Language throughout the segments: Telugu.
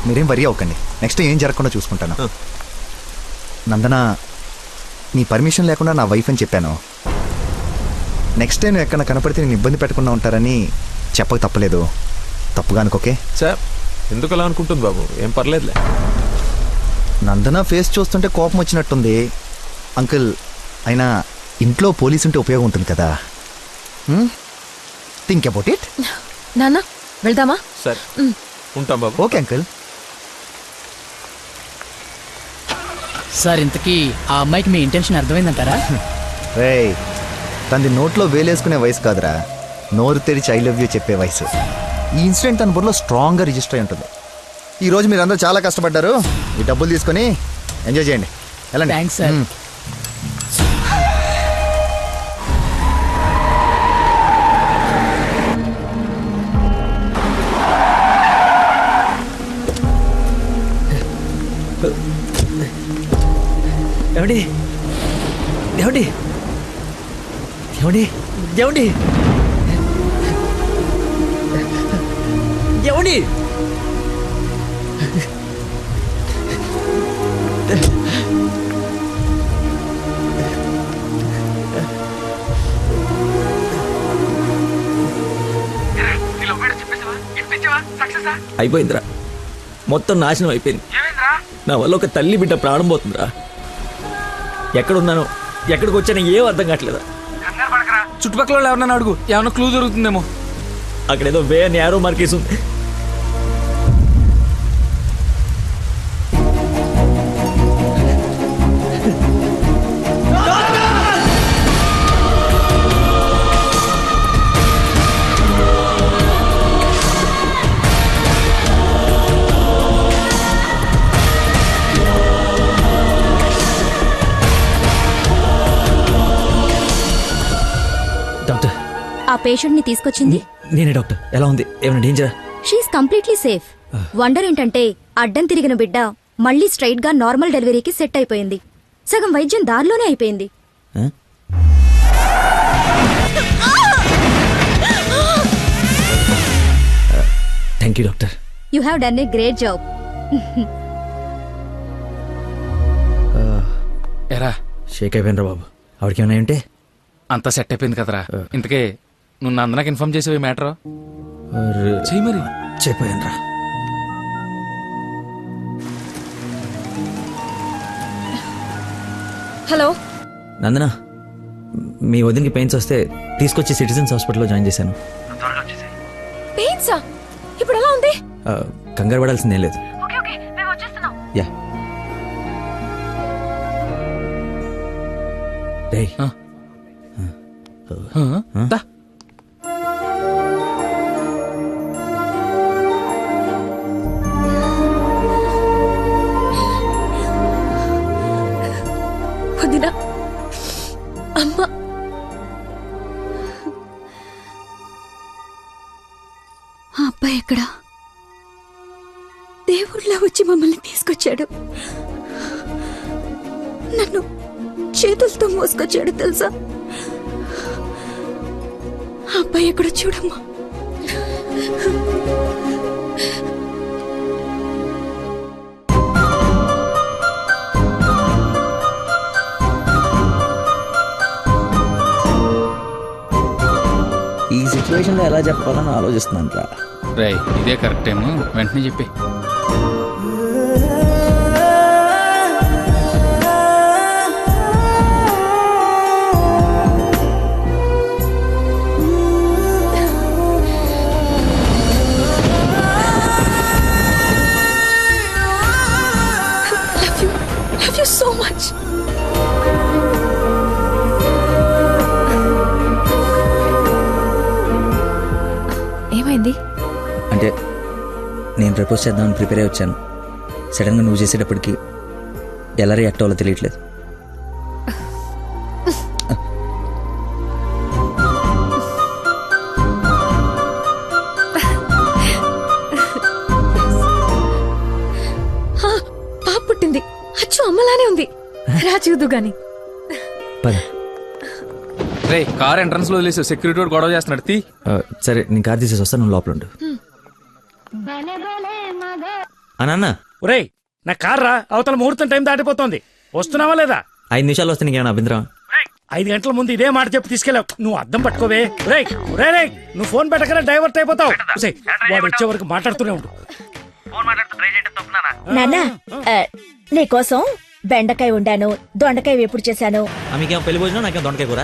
మీరేం వరి అవ్వకండి, నెక్స్ట్ ఏం జరగకుండా చూసుకుంటాను. నందన, నీ పర్మిషన్ లేకుండా నా వైఫ్ అని చెప్పాను. నెక్స్ట్ టైం ఎక్కడ కనపడితే నేను ఇబ్బంది పెట్టకుండా ఉంటారని చెప్పక తప్పలేదు. తప్పుగా అనుకోకే సార్. ఎందుకు అలా అనుకుంటుంది బాబు? ఏం పర్లేదులే. నందన ఫేస్ చూస్తుంటే కోపం వచ్చినట్టుంది అంకుల్. అయినా ఇంట్లో పోలీసు ఉంటే ఉపయోగం ఉంటుంది కదా. Think about it. నాన్న వెళ్దామా? సరే ఉంటాం బాబు. Okay uncle. సార్, ఇంతకీ ఆ అమ్మాయికి మీ ఇంటెన్షన్ అర్థమైందంటారా? రేయ్, తనది నోట్లో వేలేసుకునే వయసు కాదురా, నోరు తెరిచి ఐ లవ్ యూ చెప్పే వయసు. ఈ ఇన్సిడెంట్ తన బుర్రలో స్ట్రాంగ్గా రిజిస్టర్ అయి ఉంటుంది. ఈరోజు మీరందరూ చాలా కష్టపడ్డారు. ఈ డబ్బులు తీసుకొని ఎంజాయ్ చేయండి. వెళ్ళండి. Thanks sir. ఏమండి ఏమండి ఏమండి ఏమండి ఏమండి అయిపోయిందిరా, మొత్తం నాశనం అయిపోయింది. నా వల్ల ఒక తల్లి బిడ్డ ప్రాణం పోతుందిరా. ఎక్కడున్నాను, ఎక్కడికి వచ్చానో ఏం అర్థం కావట్లేదా. చుట్టుపక్కల ఎవరన్నా అడుగు, ఏమన్నా క్లూ దొరుకుతుందేమో. అక్కడేదో వే నేరో మార్కేసి ఉంది. డాక్టర్, ఆ పేషెంట్ ని తీసుకొచ్చింది నేనే డాక్టర్. ఎలా ఉంది? ఏమైనా డేంజరా? She is completely safe. వండర్ ఏంటంటే అడ్డం తిరిగిన బిడ్డ మళ్ళీ స్ట్రైట్ గా నార్మల్ డెలివరీకి సెట్ అయిపోయింది. సగం వైద్యం దారిలోనే అయిపోయింది. Thank you doctor. You have done a great job. ఎరా షేక్ అయిపోయినరా బాబు. ఆవిడకి ఏమైనా ఉంటే అంతా సెట్ అయిపోయింది కదరా. ఇంతకే నువ్వు నందనకి ఇన్ఫార్మ్ చేసేవి మ్యాటర్ చెయ్యి మరి. చెప్పాను. హలో నందన, మీ వదినకి పెయిన్స్ వస్తే తీసుకొచ్చి సిటిజన్స్ హాస్పిటల్లో జాయిన్ చేశాను. పెయిన్సా? ఇప్పుడు ఎలా ఉంది? కంగారు పడాల్సిందేం లేదు. యా రేయ్, దా. వదినా, అమ్మ, ఆ అబ్బాయి ఎక్కడా? దేవుళ్ళ వచ్చి మమ్మల్ని తీసుకొచ్చాడు. నన్ను చేతులతో మోసుకొచ్చాడు తెలుసా? ఆ అబ్బాయి ఎక్కడ చూడమ్మా. ఈ సిచ్యువేషన్లో ఎలా చెప్పాలని ఆలోచిస్తున్నాను రా. రేయ్, ఇదే కరెక్ట్ టైం, వెంటనే చెప్పి. Love you so much. ఏమైంది? అంటే నేను ప్రపోజ్ చేద్దామని ప్రిపేర్ అయి వచ్చాను. సడన్గా నువ్వు చేసేటప్పటికి ఎలా రియాక్ట్ అవ్వాలో తెలియట్లేదు. పాప పుట్టింది. అచ్చు అమ్మలానే ఉంది. రా చూదు గాని. పద. రే, కార్ ఎంట్రన్స్ లో వదిలేసి సెక్యూరిటీ వాడు గొడవ చేస్తున్నాడు. తీ. సరే, నేను కార్ తీసేసి వస్తాను, నువ్వు లోపల ఉండు. నాన్న ఒరేయ్ నా కార్ రా, అవతల ముహూర్తం టైం దాటిపోతోంది. వస్తున్నావా లేదా? 5 నిమిషాలు వస్తే నీకేమైనా అభ్యంతరం? 5 గంటల ముందు ఇదే మాట చెప్పి తీసుకెళ్ళావు. నువ్వు అద్దం పట్టుకోవే. రేయ్ రేయ్ నువ్వు ఫోన్ పెట్టకనే డైవర్ట్ అయిపోతావు. ఒసేయ్, వాడు వచ్చే వరకు మాట్లాడుతూనే ఉండు. నాన్నా నీకోసం బెండకాయ వండాను, దొండకాయ వేపుడు చేశాను. మీకేమో పెళ్లి భోజనం, నాకేమో దొండకాయ కూర.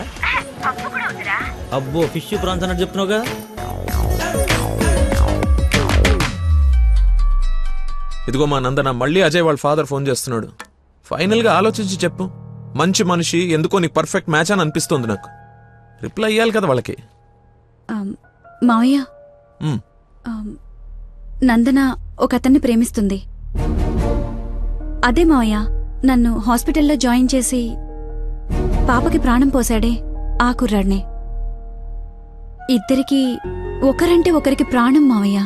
అబ్బో ఫిష్ ప్రాన్స్ అన్నట్టు చెప్తున్నావుగా. ఇదిగో మా నందన, మళ్ళీ అజయ్ వాళ్ళ ఫాదర్ ఫోన్ చేస్తున్నాడు. ఫైనల్ గా ఆలోచించి చెప్పు. మంచి మనిషి, ఎందుకో నీకు పర్ఫెక్ట్ మ్యాచ్ అని అనిపిస్తుంది నాకు. రిప్లై ఇయ్యాలి కదా వాళ్ళకి. మావయ్య ఉమ్, నందన ఒక అతన్ని ప్రేమిస్తుంది. అదే మావయ్య నన్ను హాస్పిటల్లో జాయిన్ చేసి పాపకి ప్రాణం పోసాడే ఆ కుర్రాడినే. ఇద్దరికి ఒకరంటే ఒకరికి ప్రాణం మావయ్య.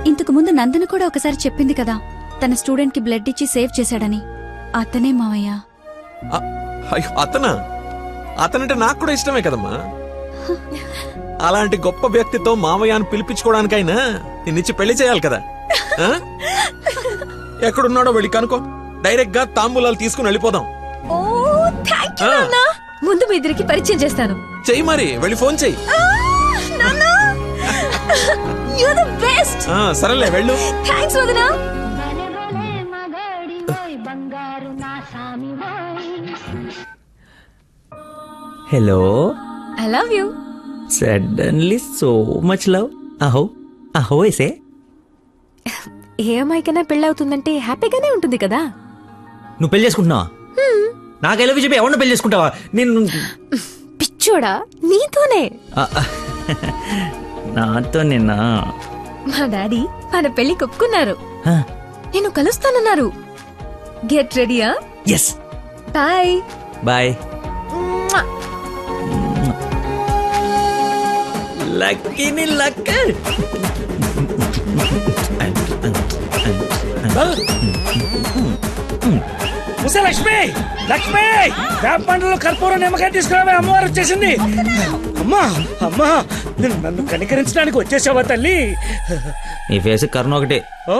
ఇంతకు ముందు నందన కూడా ఒకసారి చెప్పింది కదా, తన స్టూడెంట్ కి బ్లడ్ ఇచ్చి సేవ్ చేశాడని. అతనే మావయ్య. అయ్యో, అతనంటే నాకు కూడా ఇష్టమే కదమ్మా. అలాంటి గొప్ప వ్యక్తితో మామయ్య అని పిలిపించుకోవడానికైనా నిన్నిచ్చి పెళ్లి చేయాలి కదా. ఆ? ఎక్కడున్నాడో వెళ్ళి కనుకో, డైరెక్ట్ గా తాంబూలాలు తీసుకుని వెళ్ళిపోదాం. ముందు మీ ఇద్దరికి పరిచయం చేస్తాను. చెయ్యి మరి, వెళ్ళి ఫోన్ చెయ్యి. సరేలే వెళ్ళు. థ్యాంక్స్ వదినా. Hello, I love you. Suddenly so much love. అహో అహో ఏసే. ఏ అమ్మాయికైనా పెళ్ళవుతుందంటే హ్యాపీగానే ఉంటుంది కదా. నువ్వు పెళ్లి చేసుకుంటున్నావా? నాకు ఎలా చెప్పి ఎవరిని పెళ్లి చేసుకుంటావా? నేను పిచ్చోడా, నీతోనే. నాతో నిన్నా మా డాడీ మన పెళ్లి ఒప్పుకున్నారు. నేను కలుస్తానన్నారు. గెట్ రెడీయా? ఎస్. Bye bye. లక్కీని లక్క. ముసే లక్ష్మి, లక్ష్మి వేప పండ్లలో కర్పూరం నిమ్మకాయ తీసుకురావే, అమ్మవారు వచ్చేసింది. అమ్మా అమ్మా, నన్ను కనికరించడానికి వచ్చేసావా తల్లి? నీ ఫేస్ కరుణ ఒకటే. ఓ,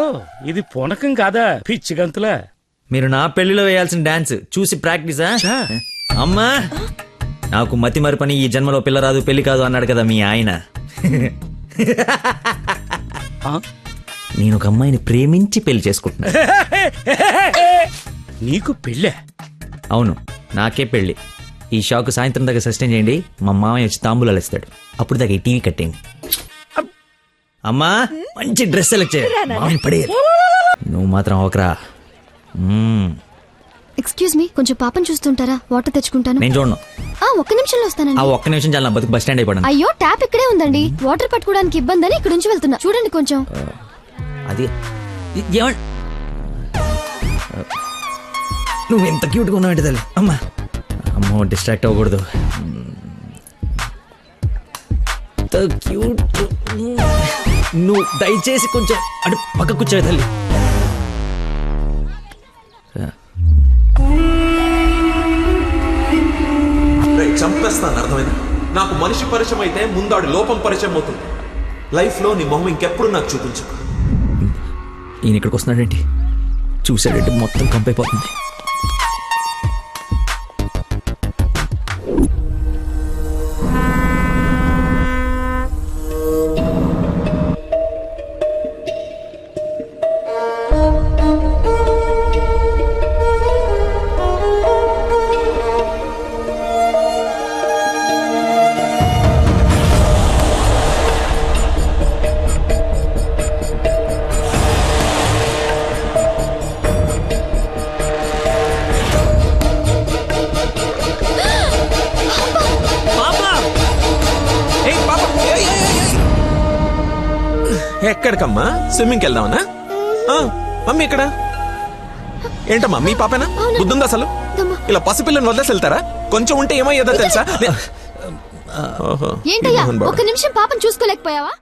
ఇది పూనకం కాదా పిచ్చి గంతులా? మీరు నా పెళ్లిలో వేయాల్సిన డాన్స్ చూసి ప్రాక్టీసా? అమ్మా, నాకు మతి మరి పని, ఈ జన్మలో పిల్ల రాదు పెళ్లి కాదు అన్నాడు కదా మీ ఆయన. నేను ఒక అమ్మాయిని ప్రేమించి పెళ్లి చేసుకుంటున్నా. నీకు పెళ్ళే? అవును, నాకే పెళ్లి. ఈ షాక్ సాయంత్రం దాకా సస్టైన్ చేయండి. మా మామయ్య వచ్చి తాంబూలాలు ఇస్తాడు. అప్పుడు దాకా ఈ టీవీ కట్టేయండి. అమ్మా, మంచి డ్రెస్ సెలెక్ట్ చేయాలి. పడేయాలి. నువ్వు మాత్రం ఒకరా. ఎక్స్క్యూజ్ మీ, కొంచెం పాపను చూస్తుంటారా? వాటర్ తెచ్చుకుంటాను. నేను చూడను. ఒక్క నిమిషంలో వస్తానండి. ఆ ఒక్క నిమిషం చాలా, నా బతుకు బస్ స్టాండ్ అయిపోయాను. అయ్యో, ట్యాప్ ఇక్కడే ఉందండి. వాటర్ పట్టుకోవడానికి ఇబ్బంది అని ఇక్కడ నుంచి వెళ్తున్నా. చూడండి కొంచెం. అది ఏమండి, నువ్వు ఎంత క్యూట్గా ఉన్నావు తల్లి. అమ్మా అమ్మో, డిస్ట్రాక్ట్ అవ్వకూడదు. క్యూట్. నువ్వు దయచేసి కొంచెం అటు పక్క కూర్చోవే తల్లి. చంపేస్తాను, అర్థమైంది? నాకు మనిషి పరిచయం అయితే ముందాడు లోపం పరిచయం అవుతుంది. లైఫ్ లో నీ మొహం ఇంకెప్పుడు నాకు చూపించు. ఈయన ఇక్కడికి వస్తున్నాడేంటి? చూసాడంటే మొత్తం కంపైపోతుంది. ఎక్కడికమ్మా? స్విమ్మింగ్కి వెళ్దామనా? మమ్మీ ఇక్కడ ఏంటమ్మా, మీ పాపేనా? బుద్ధుందా అసలు? ఇలా పసిపిల్లని వదిలేసి వెళ్తారా? కొంచెం ఉంటే ఏమయ్యేదో తెలుసా? ఏంటయ్యా, ఒక్క నిమిషం పాపను చూసుకోలేకపోయావా?